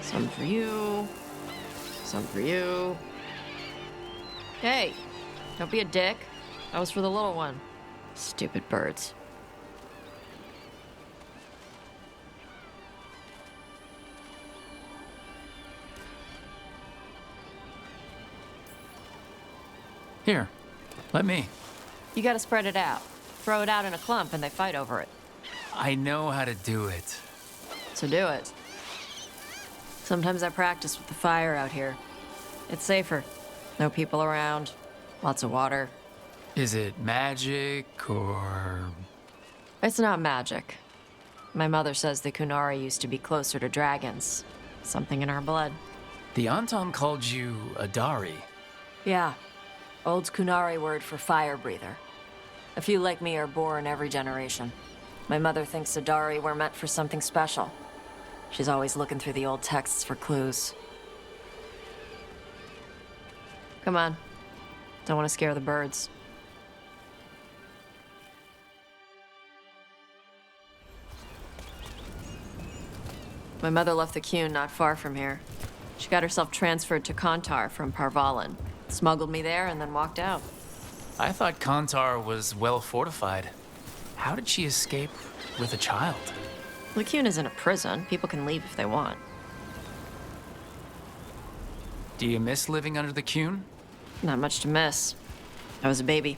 Some for you. Some for you. Hey, don't be a dick. That was for the little one. Stupid birds. Here, let me. You gotta spread it out. Throw it out in a clump and they fight over it. I know how to do it. So do it. Sometimes I practice with the fire out here. It's safer. No people around. Lots of water. Is it magic or... It's not magic. My mother says the Kunari used to be closer to dragons. Something in our blood. The Anton called you Adari. Yeah. Old Kunari word for fire breather. A few like me are born every generation. My mother thinks Adari were meant for something special. She's always looking through the old texts for clues. Come on. Don't want to scare the birds. My mother left the Qun not far from here. She got herself transferred to Kantar from Parvalan. Smuggled me there and then walked out. I thought Kantar was well fortified. How did she escape with a child? The Qun isn't a prison. People can leave if they want. Do you miss living under the Qun? Not much to miss. I was a baby.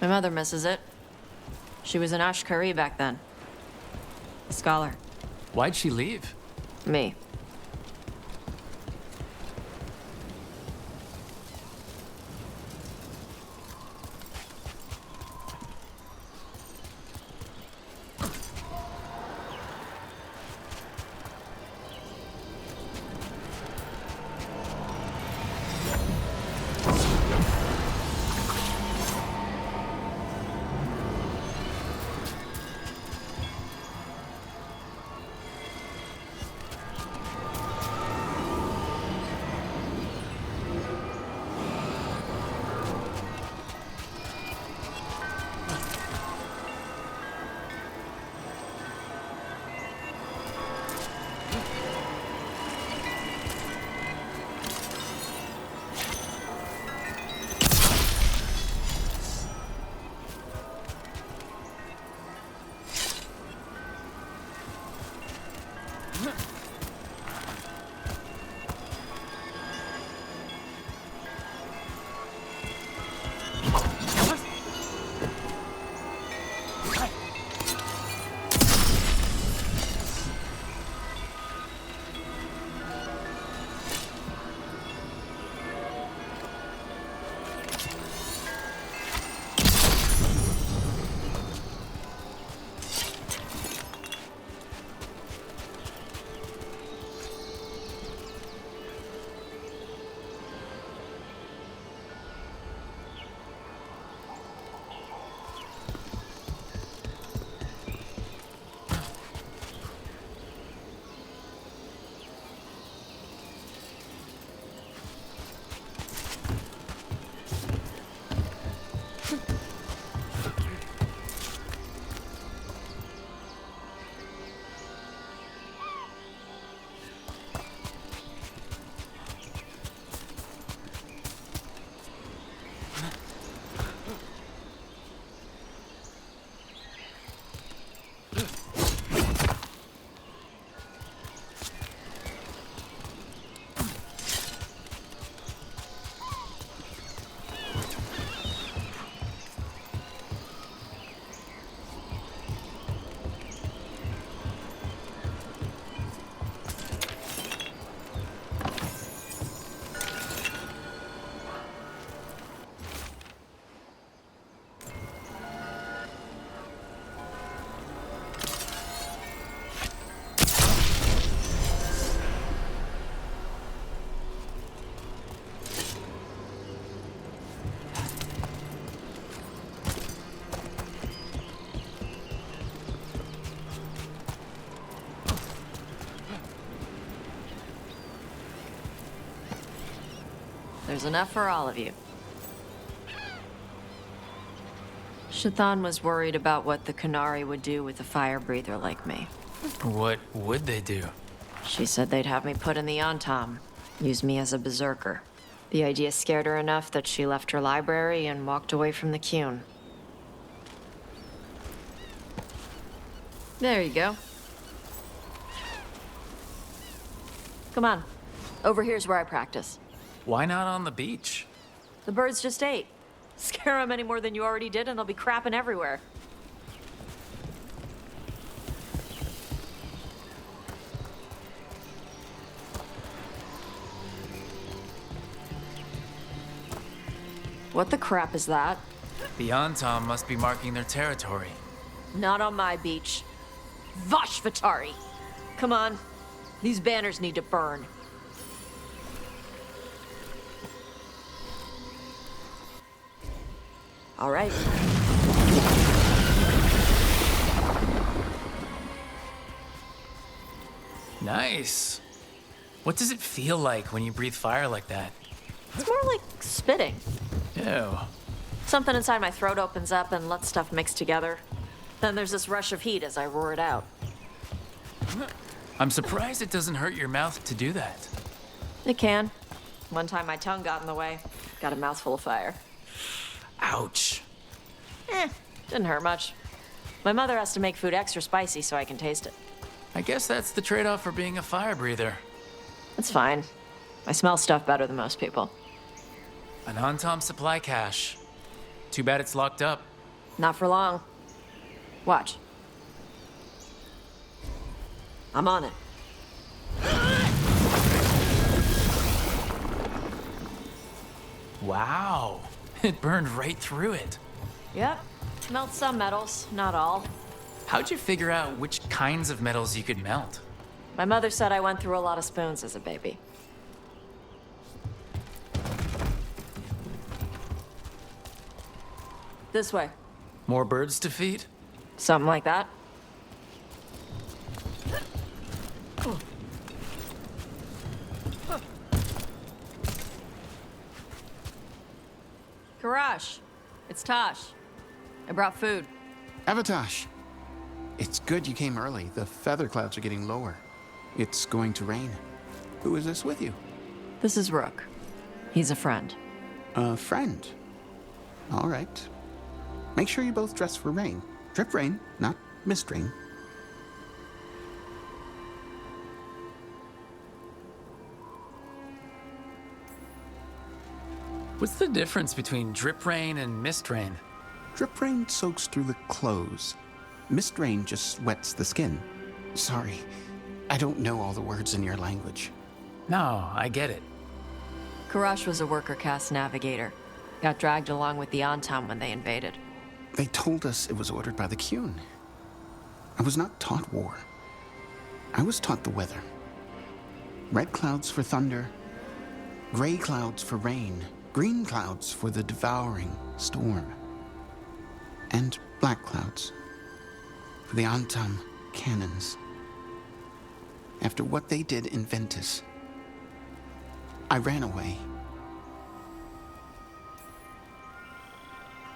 My mother misses it. She was an Ashkari back then. A scholar. Why'd she leave? Me. There's enough for all of you. Shathan was worried about what the Kunari would do with a fire breather like me. What would they do? She said they'd have me put in the Antam, use me as a berserker. The idea scared her enough that she left her library and walked away from the Qun. There you go. Come on. Over here's where I practice. Why not on the beach? The birds just ate. Scare them any more than you already did and they'll be crapping everywhere. What the crap is that? The Antam must be marking their territory. Not on my beach. Vashvatari! Come on. These banners need to burn. All right. Nice. What does it feel like when you breathe fire like that? It's more like spitting. Ew. Something inside my throat opens up and lets stuff mix together. Then there's this rush of heat as I roar it out. I'm surprised it doesn't hurt your mouth to do that. It can. One time my tongue got in the way. Got a mouthful of fire. Ouch. Didn't hurt much. My mother has to make food extra spicy so I can taste it. I guess that's the trade-off for being a fire breather. It's fine. I smell stuff better than most people. An Antam supply cache. Too bad it's locked up. Not for long. Watch. I'm on it. Wow. It burned right through it. Yep. Melts some metals, not all. How'd you figure out which kinds of metals you could melt? My mother said I went through a lot of spoons as a baby. This way. More birds to feed? Something like that. Karash, it's Tosh. I brought food. Avatosh, it's good you came early. The feather clouds are getting lower. It's going to rain. Who is this with you? This is Rook. He's a friend. A friend. All right. Make sure you both dress for rain. Drip rain, not mist rain. What's the difference between drip rain and mist rain? Drip rain soaks through the clothes. Mist rain just wets the skin. Sorry, I don't know all the words in your language. No, I get it. Karash was a worker caste navigator. Got dragged along with the Antam when they invaded. They told us it was ordered by the Qun. I was not taught war. I was taught the weather. Red clouds for thunder, gray clouds for rain, green clouds for the devouring storm, and black clouds for the Antam cannons. After what they did in Ventus, I ran away.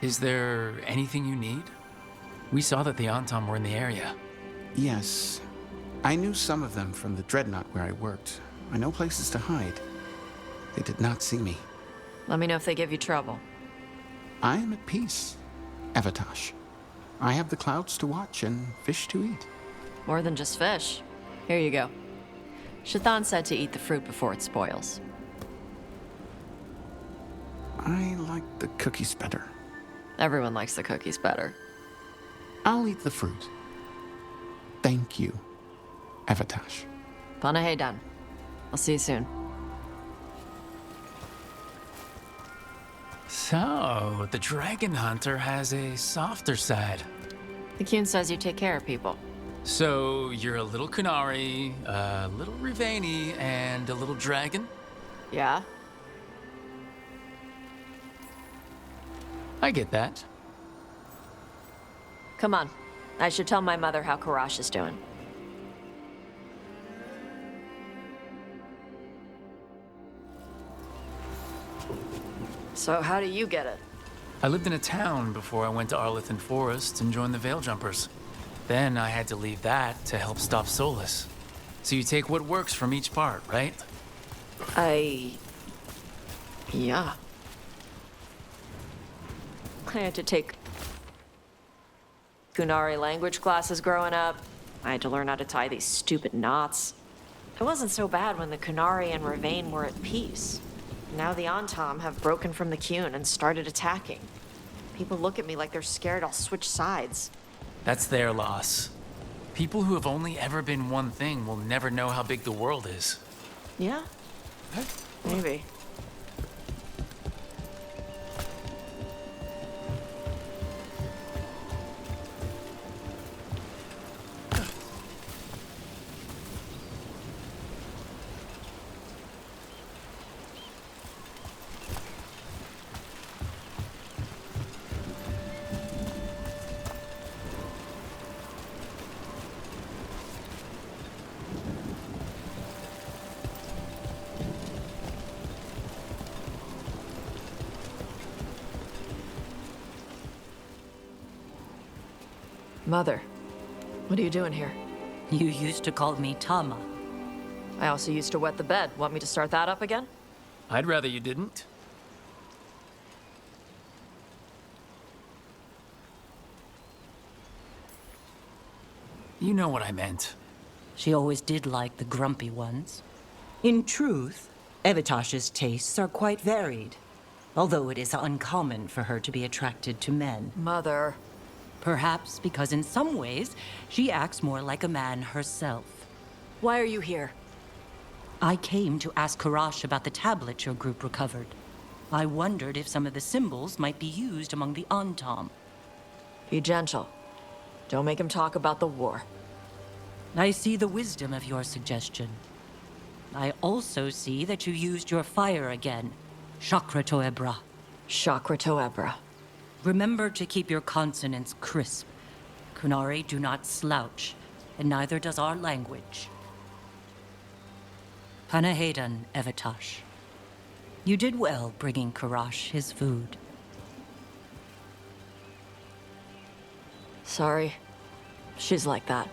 Is there anything you need? We saw that the Antam were in the area. Yes, I knew some of them from the dreadnought where I worked. I know places to hide. They did not see me. Let me know if they give you trouble. I am at peace, Avatosh. I have the clouds to watch and fish to eat. More than just fish. Here you go. Shathan said to eat the fruit before it spoils. I like the cookies better. Everyone likes the cookies better. I'll eat the fruit. Thank you, Avatosh. Panahedan. I'll see you soon. So, the Dragon Hunter has a softer side. The Qun says you take care of people. So, you're a little Kunari, a little Rivani, and a little dragon? Yeah? I get that. Come on. I should tell my mother how Karash is doing. So how do you get it? I lived in a town before I went to Arlithan Forest and joined the Veil Jumpers. Then I had to leave that to help stop Solas. So you take what works from each part, right? Yeah. I had to take Kunari language classes growing up. I had to learn how to tie these stupid knots. It wasn't so bad when the Kunari and Ravain were at peace. Now the Antam have broken from the Qun and started attacking. People look at me like they're scared I'll switch sides. That's their loss. People who have only ever been one thing will never know how big the world is. Yeah? Maybe. Mother, what are you doing here? You used to call me Tama. I also used to wet the bed. Want me to start that up again? I'd rather you didn't. You know what I meant. She always did like the grumpy ones. In truth, Evitash's tastes are quite varied, although it is uncommon for her to be attracted to men. Mother. Perhaps because in some ways, she acts more like a man herself. Why are you here? I came to ask Karash about the tablet your group recovered. I wondered if some of the symbols might be used among the Antam. Be gentle. Don't make him talk about the war. I see the wisdom of your suggestion. I also see that you used your fire again, Chakra Toebra. Chakra Toebra. Remember to keep your consonants crisp. Kunari do not slouch, and neither does our language. Panahedan, Evitash. You did well bringing Karash his food. Sorry. She's like that.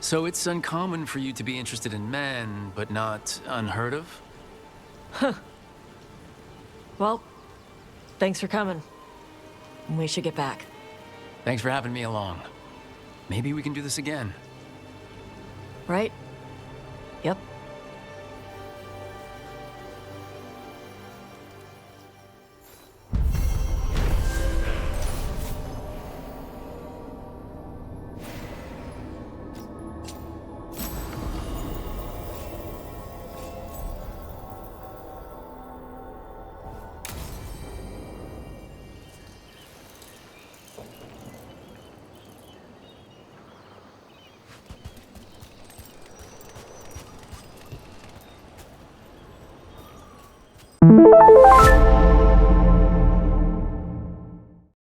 So it's uncommon for you to be interested in men, but not unheard of? Well, thanks for coming. We should get back. Thanks for having me along. Maybe we can do this again. Right? Yep.